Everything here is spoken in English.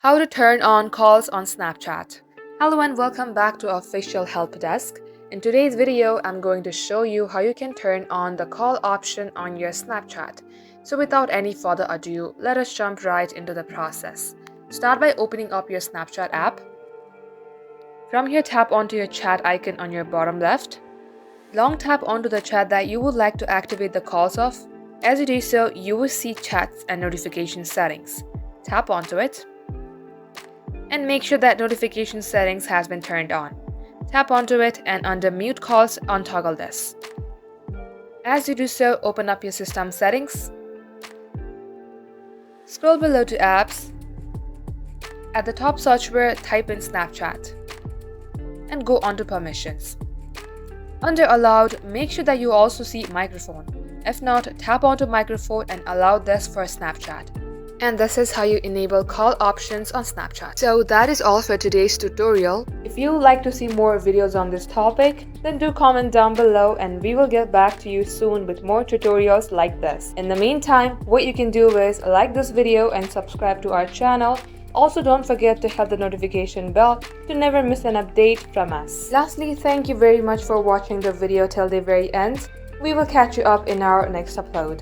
How to turn on calls on Snapchat. Hello and welcome back to our official help desk. In today's video, I'm going to show you how you can turn on the call option on your Snapchat. So without any further ado, let us jump right into the process. Start by opening up your Snapchat app. From here, tap onto your chat icon on your bottom left. Long tap onto the chat that you would like to activate the calls of. As you do so, you will see chats and notification settings. Tap onto it and make sure that notification settings has been turned on. Tap onto it and under mute calls, untoggle this. As you do so, open up your system settings. Scroll below to apps. At the top search bar, type in Snapchat and go on to permissions. Under allowed, make sure that you also see microphone. If not, tap onto microphone and allow this for Snapchat. And this is how you enable call options on Snapchat. So that is all for today's tutorial. If you would like to see more videos on this topic, then do comment down below and we will get back to you soon with more tutorials like this. In the meantime, what you can do is like this video and subscribe to our channel. Also, don't forget to hit the notification bell to never miss an update from us. Lastly, thank you very much for watching the video till the very end. We will catch you up in our next upload.